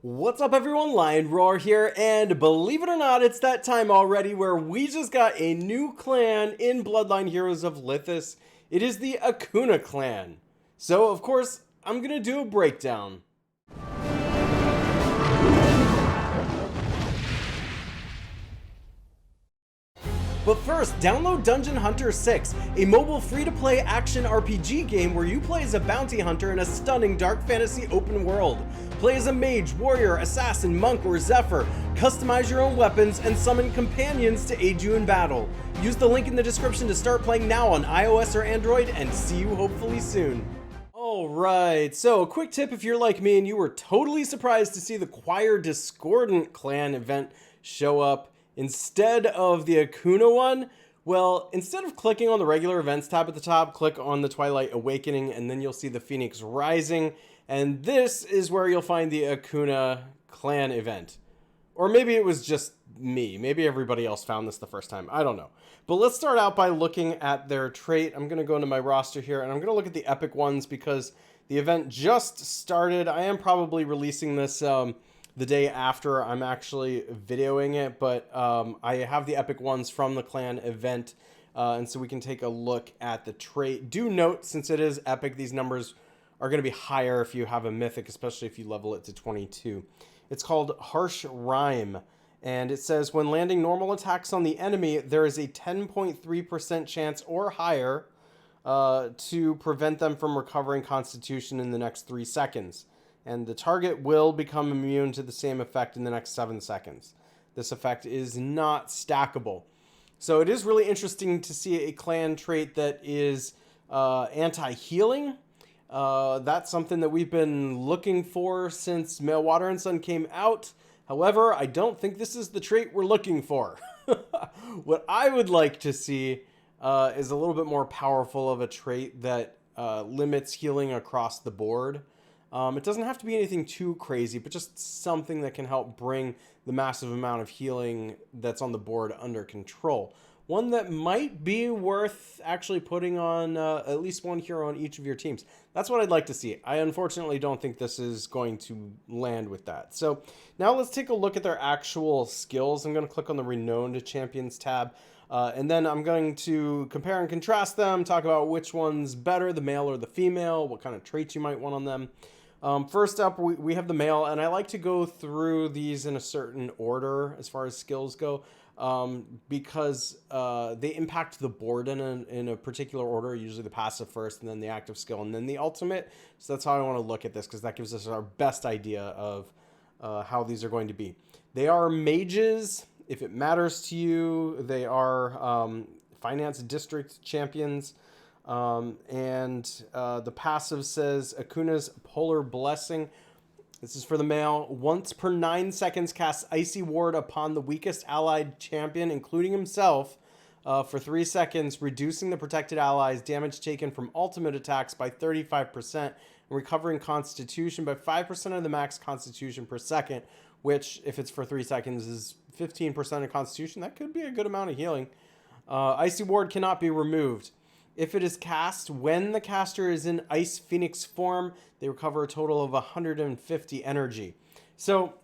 What's up everyone, Lion Roar here, and believe it or not, it's that time already where we just got a new clan in Bloodline Heroes of Lithis. It is the ACUNA clan. So of course, I'm gonna do a breakdown. But first, download Dungeon Hunter 6, a mobile free-to-play action RPG game where you play as a bounty hunter in a stunning dark fantasy open world. Play as a mage, warrior, assassin, monk, or zephyr. Customize your own weapons and summon companions to aid you in battle. Use the link in the description to start playing now on iOS or Android, and see you hopefully soon. Alright, so a quick tip if you're like me and you were totally surprised to see the Choir Discordant clan event show up instead of the ACUNA one. Well, instead of clicking on the regular events tab at the top, click on the Twilight Awakening, and then you'll see the Phoenix Rising, and this is where you'll find the ACUNA clan event. Or maybe it was just me. Maybe everybody else found this the first time. I don't know. But let's start out by looking at their trait. I'm going to go into my roster here, and I'm going to look at the epic ones because the event just started. I am probably releasing this the day after I'm actually videoing it, but I have the epic ones from the clan event, and so we can take a look at the trait. Do note, since it is epic, these numbers are going to be higher if you have a mythic, especially if you level it to 22. It's called Harsh Rhyme, and it says when landing normal attacks on the enemy, there is a 10.3% chance or higher to prevent them from recovering Constitution in the next 3 seconds. And the target will become immune to the same effect in the next 7 seconds. This effect is not stackable. So it is really interesting to see a clan trait that is anti-healing. That's something that we've been looking for since Male Water and Sun came out. However, I don't think this is the trait we're looking for. What I would like to see is a little bit more powerful of a trait that limits healing across the board. It doesn't have to be anything too crazy, but just something that can help bring the massive amount of healing that's on the board under control. One that might be worth actually putting on at least one hero on each of your teams. That's what I'd like to see. I unfortunately don't think this is going to land with that. So now let's take a look at their actual skills. I'm going to click on the Renowned Champions tab. And then I'm going to compare and contrast them, talk about which one's better, the male or the female, what kind of traits you might want on them. First up, we have the male, and I like to go through these in a certain order as far as skills go, because they impact the board in a particular order, usually the passive first, and then the active skill, and then the ultimate. So that's how I want to look at this, because that gives us our best idea of how these are going to be. They are mages, if it matters to you. They are finance district champions. The passive says ACUNA's Polar Blessing. This is for the male. Once per 9 seconds, casts Icy Ward upon the weakest allied champion, including himself, for 3 seconds, reducing the protected ally's damage taken from ultimate attacks by 35%, and recovering Constitution by 5% of the max Constitution per second, which, if it's for 3 seconds, is 15% of Constitution. That could be a good amount of healing. Icy Ward cannot be removed. If it is cast when the caster is in Ice Phoenix form, they recover a total of 150 energy. So,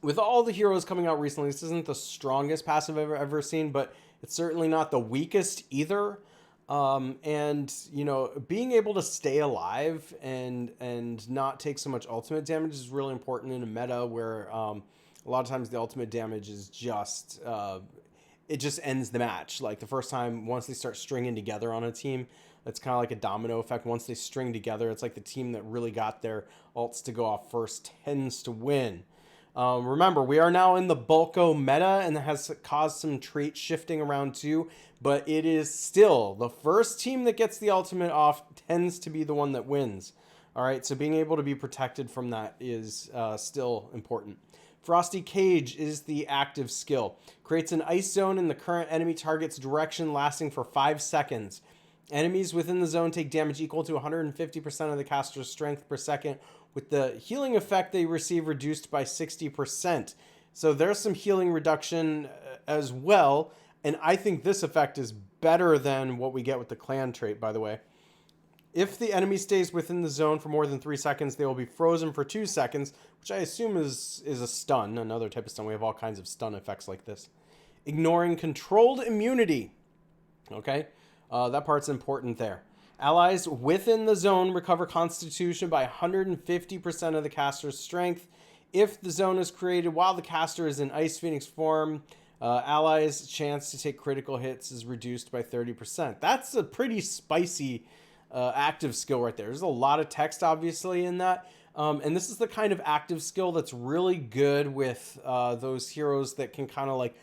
with all the heroes coming out recently, this isn't the strongest passive I've ever seen, but it's certainly not the weakest either. And, you know, being able to stay alive and not take so much ultimate damage is really important in a meta where a lot of times the ultimate damage is just... it just ends the match. Like the first time, once they start stringing together on a team, it's kind of like a domino effect. Once they string together, it's like the team that really got their ults to go off first tends to win. Remember, we are now in the Bulko meta, and that has caused some trait shifting around too, but it is still the first team that gets the ultimate off tends to be the one that wins. All right, so being able to be protected from that is still important. Frosty Cage is the active skill. Creates an ice zone in the current enemy target's direction lasting for 5 seconds. Enemies within the zone take damage equal to 150% of the caster's strength per second, with the healing effect they receive reduced by 60%. So there's some healing reduction as well, and I think this effect is better than what we get with the clan trait, by the way. If the enemy stays within the zone for more than 3 seconds, they will be frozen for 2 seconds, which which I assume is a stun, another type of stun. We have all kinds of stun effects like this. Ignoring controlled immunity. Okay, that part's important there. Allies within the zone recover Constitution by 150% of the caster's strength. If the zone is created while the caster is in Ice Phoenix form, allies' chance to take critical hits is reduced by 30%. That's a pretty spicy active skill right there. There's a lot of text, obviously, in that. And this is the kind of active skill that's really good with those heroes that can kind of like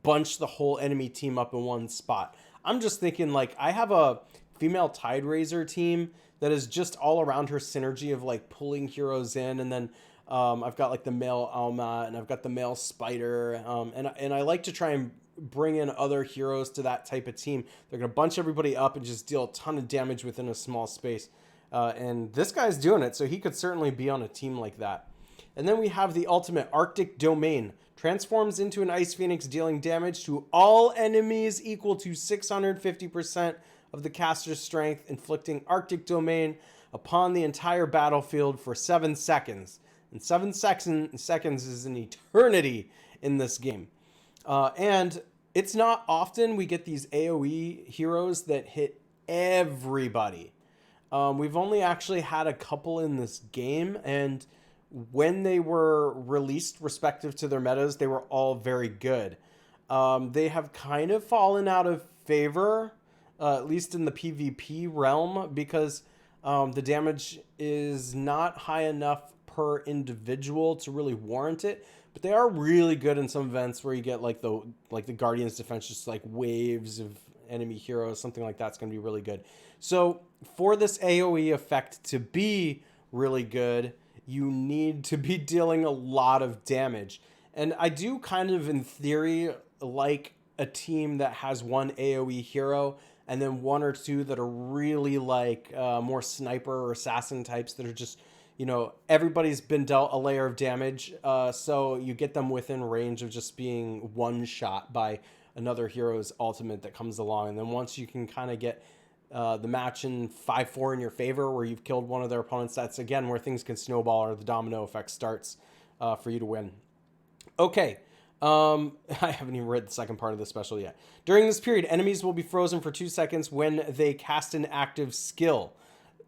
bunch the whole enemy team up in one spot. I'm just thinking, like, I have a female Tide Raiser team that is just all around her synergy of like pulling heroes in, and then I've got like the male Alma and I've got the male Spider, and I like to try and bring in other heroes to that type of team. They're gonna bunch everybody up and just deal a ton of damage within a small space, and this guy's doing it, so he could certainly be on a team like that. And then we have the ultimate Arctic Domain. Transforms into an Ice Phoenix, dealing damage to all enemies equal to 650% of the caster's strength, inflicting Arctic Domain upon the entire battlefield for 7 seconds. And 7 seconds is an eternity in this game. And it's not often we get these AoE heroes that hit everybody. We've only actually had a couple in this game, and when they were released respective to their metas, they were all very good. They have kind of fallen out of favor, at least in the PvP realm, because the damage is not high enough per individual to really warrant it. But they are really good in some events where you get like the Guardian's Defense, just like waves of enemy heroes, something like that's going to be really good. So for this AoE effect to be really good, you need to be dealing a lot of damage. And I do kind of, in theory, like a team that has one AoE hero and then one or two that are really like more sniper or assassin types that are just, you know, everybody's been dealt a layer of damage. So you get them within range of just being one shot by another hero's ultimate that comes along. And then once you can kind of get the match in 5-4 in your favor, where you've killed one of their opponents, that's again where things can snowball or the domino effect starts for you to win. Okay, I haven't even read the second part of the special yet. During this period, enemies will be frozen for 2 seconds when they cast an active skill.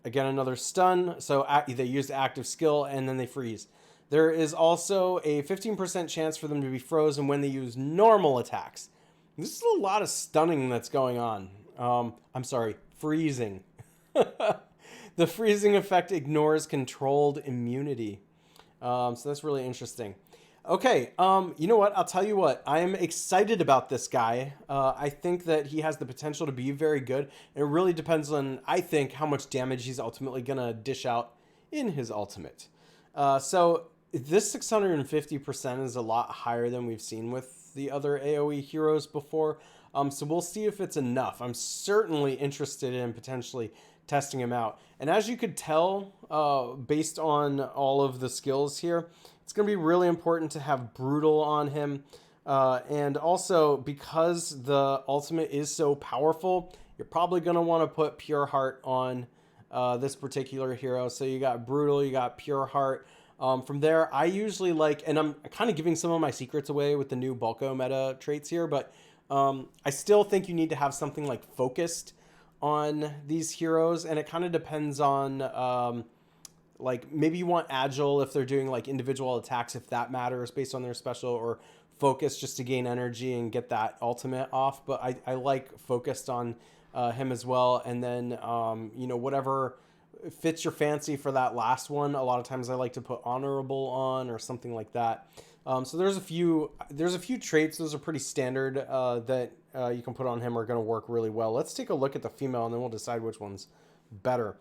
Again, another stun, so they use the active skill and then they freeze. There is also a 15% chance for them to be frozen when they use normal attacks. This is a lot of stunning that's going on. I'm sorry, freezing. The freezing effect ignores controlled immunity. So that's really interesting. Okay, you know what? I'll tell you what. I am excited about this guy. I think that he has the potential to be very good. It really depends on, I think, how much damage he's ultimately going to dish out in his ultimate. So this 650% is a lot higher than we've seen with the other AoE heroes before. So we'll see if it's enough. I'm certainly interested in potentially testing him out. And as you could tell, based on all of the skills here, it's going to be really important to have Brutal on him. And also, because the ultimate is so powerful, you're probably going to want to put Pure Heart on this particular hero. So you got Brutal, you got Pure Heart. From there, I usually like, and I'm kind of giving some of my secrets away with the new Bulko meta traits here, but I still think you need to have something like Focused on these heroes, and it kind of depends on like maybe you want Agile if they're doing like individual attacks, if that matters based on their special, or Focus just to gain energy and get that ultimate off. But I like Focused on him as well, and then you know, whatever fits your fancy for that last one. A lot of times I like to put Honorable on or something like that. So there's a few traits, those are pretty standard, that you can put on him, are going to work really well. Let's take a look at the female and then we'll decide which one's better.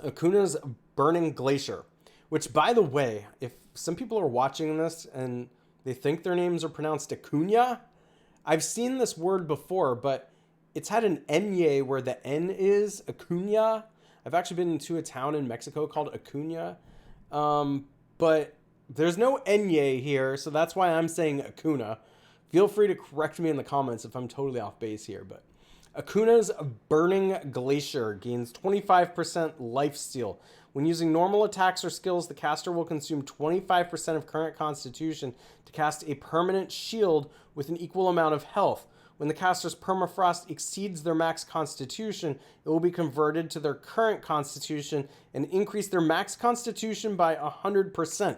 ACUNA's Burning Glacier, which, by the way, if some people are watching this and they think their names are pronounced ACUNA, I've seen this word before, but it's had an Enye where the N is ACUNA. I've actually been to a town in Mexico called ACUNA, but there's no Enye here, so that's why I'm saying ACUNA. Feel free to correct me in the comments if I'm totally off base here, but ACUNA's Burning Glacier gains 25% lifesteal When using normal attacks or skills, the caster will consume 25% of current constitution to cast a permanent shield with an equal amount of health. When the caster's permafrost exceeds their max constitution, it will be converted to their current constitution and increase their max constitution by 100%.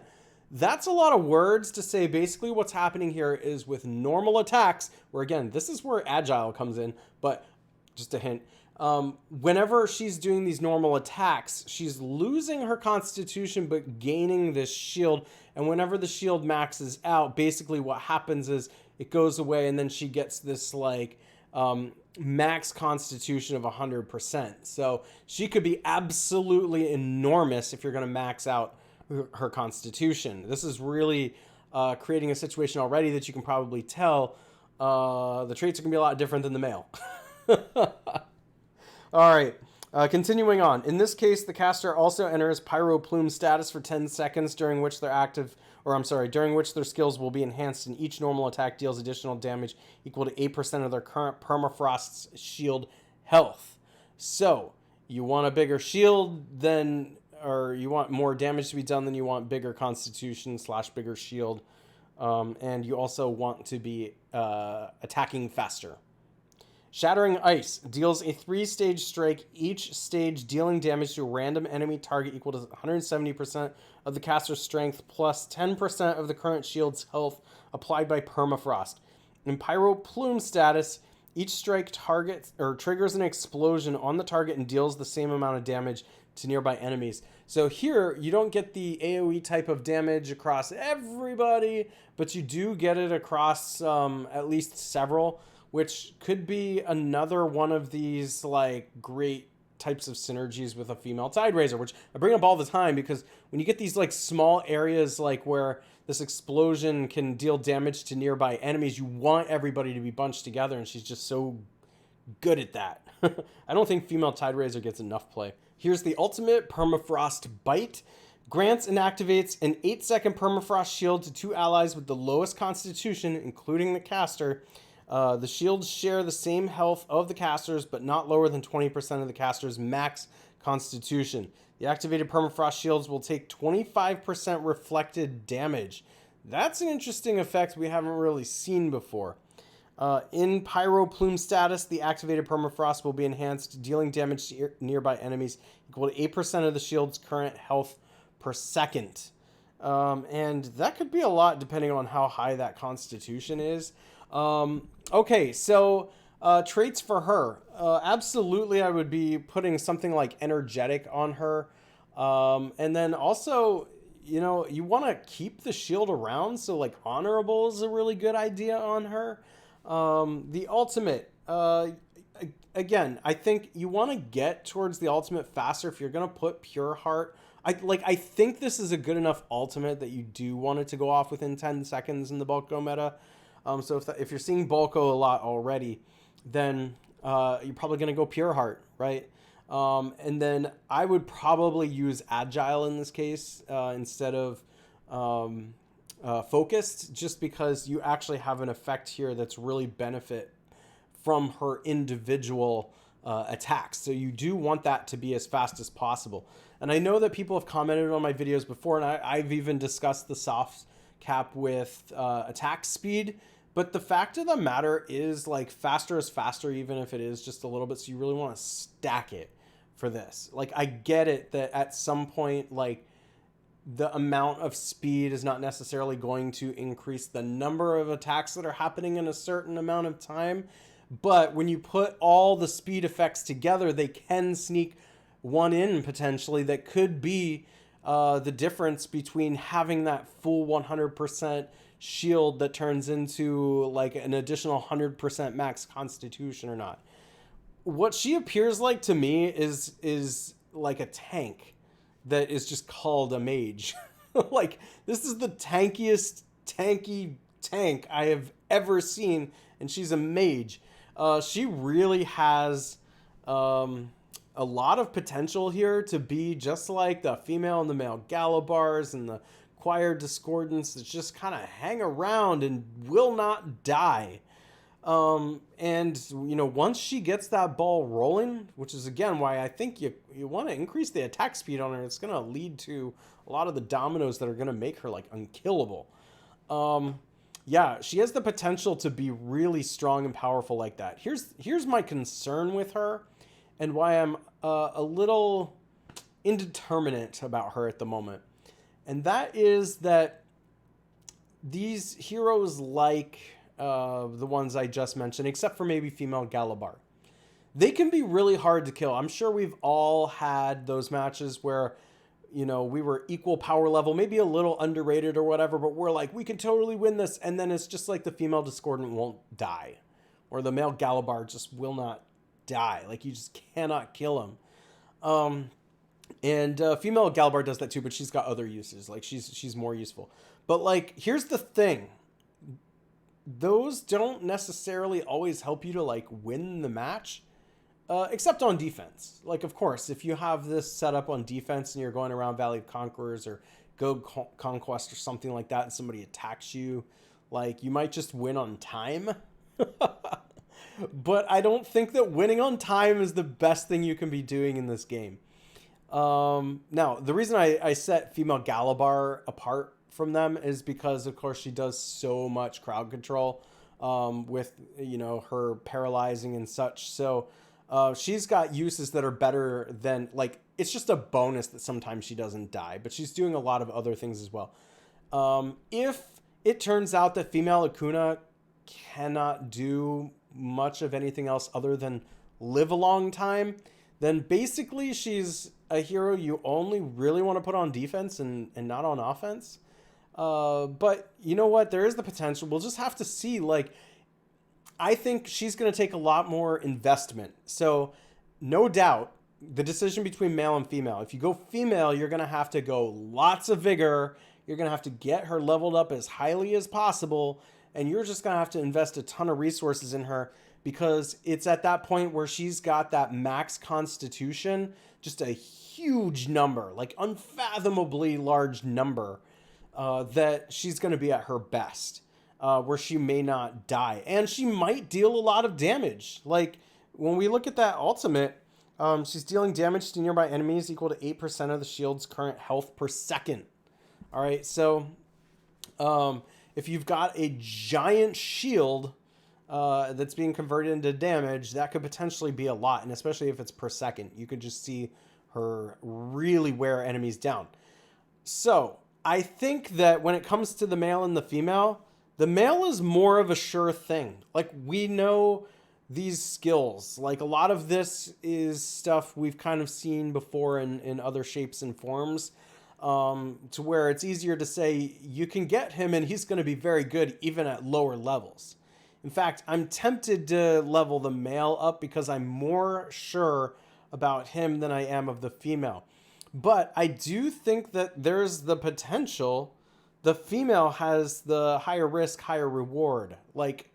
That's a lot of words to say. Basically what's happening here is with normal attacks, where again, this is where agile comes in, but just a hint. Whenever she's doing these normal attacks, she's losing her constitution but gaining this shield. And whenever the shield maxes out, basically what happens is it goes away, and then she gets this like max constitution of 100%. So she could be absolutely enormous if you're going to max out her constitution. This is really creating a situation already that you can probably tell the traits are going to be a lot different than the male. All right, continuing on. In this case, the caster also enters Pyro Plume status for 10 seconds, during which during which their skills will be enhanced, and each normal attack deals additional damage equal to 8% of their current permafrost's shield health. So, you want a bigger shield or you want more damage to be done, then you want bigger constitution / bigger shield, and you also want to be attacking faster. Shattering Ice deals a 3-stage strike, each stage dealing damage to a random enemy target equal to 170% of the caster's strength plus 10% of the current shield's health applied by permafrost. In Pyro Plume status, each strike targets or triggers an explosion on the target and deals the same amount of damage to nearby enemies. So here, you don't get the AoE type of damage across everybody, but you do get it across at least several, which could be another one of these like great types of synergies with a female Tideraiser, which I bring up all the time because when you get these like small areas like where this explosion can deal damage to nearby enemies, you want everybody to be bunched together, and she's just so good at that. I don't think female Tideraiser gets enough play. Here's the ultimate Permafrost Bite. Grants and activates an 8-second permafrost shield to 2 allies with the lowest constitution, including the caster. The shields share the same health of the casters, but not lower than 20% of the caster's max constitution. The activated permafrost shields will take 25% reflected damage. That's an interesting effect we haven't really seen before. In Pyro Plume status, the activated permafrost will be enhanced, dealing damage to nearby enemies equal to 8% of the shield's current health per second. And that could be a lot depending on how high that constitution is. Okay, so traits for her. Absolutely, I would be putting something like energetic on her. And then also, you know, you want to keep the shield around, so like honorable is a really good idea on her. The ultimate, again, I think you want to get towards the ultimate faster if you're going to put Pure Heart. I think this is a good enough ultimate that you do want it to go off within 10 seconds in the Bulko meta. So if you're seeing Bulko a lot already, then you're probably going to go Pure Heart, right? And then I would probably use Agile in this case instead of Focused, just because you actually have an effect here that's really benefit from her individual attacks. So you do want that to be as fast as possible. And I know that people have commented on my videos before, and I've even discussed the soft cap with attack speed. But the fact of the matter is, like, faster is faster, even if it is just a little bit. So you really want to stack it for this. Like, I get it that at some point, like, the amount of speed is not necessarily going to increase the number of attacks that are happening in a certain amount of time. But when you put all the speed effects together, they can sneak one in potentially that could be the difference between having that full 100% shield that turns into like an additional 100% max constitution or not. What she appears like to me is like a tank that is just called a mage. Like, this is the tankiest tank I have ever seen, and she's a mage. She really has a lot of potential here to be just like the female and the male Galabars and the Choir Discordants that just kind of hang around and will not die. And you know, once she gets that ball rolling, which is again why I think you want to increase the attack speed on her, it's going to lead to a lot of the dominoes that are going to make her like unkillable. Yeah, she has the potential to be really strong and powerful like that. Here's my concern with her, and why I'm a little indeterminate about her at the moment, and that is that these heroes like the ones I just mentioned, except for maybe female Galabar, they can be really hard to kill. I'm sure we've all had those matches where, you know, we were equal power level, maybe a little underrated or whatever, but we're like, we can totally win this. And then it's just like the female Discordant won't die, or the male Galabar just will not die. Like, you just cannot kill him. And female Galabar does that too, but she's got other uses. Like, she's more useful. But like, here's the thing. Those don't necessarily always help you to like win the match. Except on defense. Like, of course, if you have this set up on defense and you're going around Valley of Conquerors or Gold Conquest or something like that, and somebody attacks you, like, you might just win on time. But I don't think that winning on time is the best thing you can be doing in this game. Now, the reason I set female Galabar apart from them is because, of course, she does so much crowd control with, you know, her paralyzing and such. So she's got uses that are better than, like, it's just a bonus that sometimes she doesn't die, but she's doing a lot of other things as well. If it turns out that female ACUNA cannot do much of anything else other than live a long time, then basically she's a hero you only really want to put on defense and not on offense. But you know what? There is the potential. We'll just have to see. Like, I think she's going to take a lot more investment. So no doubt the decision between male and female. If you go female, you're going to have to go lots of vigor. You're going to have to get her leveled up as highly as possible. And you're just going to have to invest a ton of resources in her, because it's at that point where she's got that max constitution, just a huge number, like unfathomably large number, that she's going to be at her best, where she may not die. And she might deal a lot of damage. Like, when we look at that ultimate, she's dealing damage to nearby enemies equal to 8% of the shield's current health per second. All right, so if you've got a giant shield that's being converted into damage, that could potentially be a lot, and especially if it's per second. You could just see her really wear enemies down. So I think that when it comes to the male and the male is more of a sure thing. Like, we know these skills. Like, a lot of this is stuff we've kind of seen before in other shapes and forms, to where it's easier to say you can get him and he's going to be very good even at lower levels. In fact, I'm tempted to level the male up because I'm more sure about him than I am of the female. But I do think that there's the potential the female has the higher risk, higher reward. Like,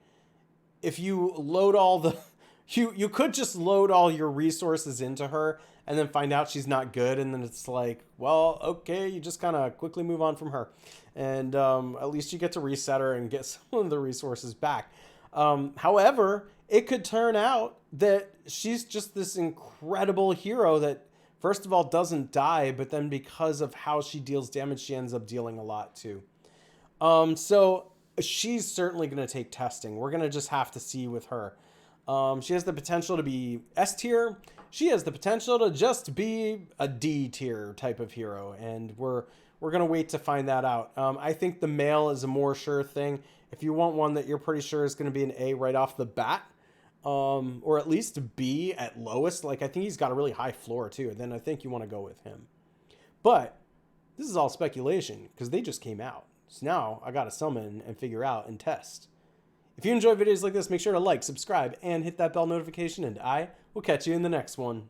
if you load all the... You could just load all your resources into her and then find out she's not good, and then it's like, well, okay, you just kind of quickly move on from her. And at least you get to reset her and get some of the resources back. However, it could turn out that she's just this incredible hero that, first of all, doesn't die, but then because of how she deals damage, she ends up dealing a lot too. So she's certainly going to take testing. We're going to just have to see with her. She has the potential to be S tier. She has the potential to just be a D tier type of hero, and we're going to wait to find that out. I think the male is a more sure thing. If you want one that you're pretty sure is going to be an A right off the bat, or at least a B at lowest, like, I think he's got a really high floor too, then I think you want to go with him. But this is all speculation because they just came out. So now I got to summon and figure out and test. If you enjoy videos like this, make sure to like, subscribe, and hit that bell notification, and I will catch you in the next one.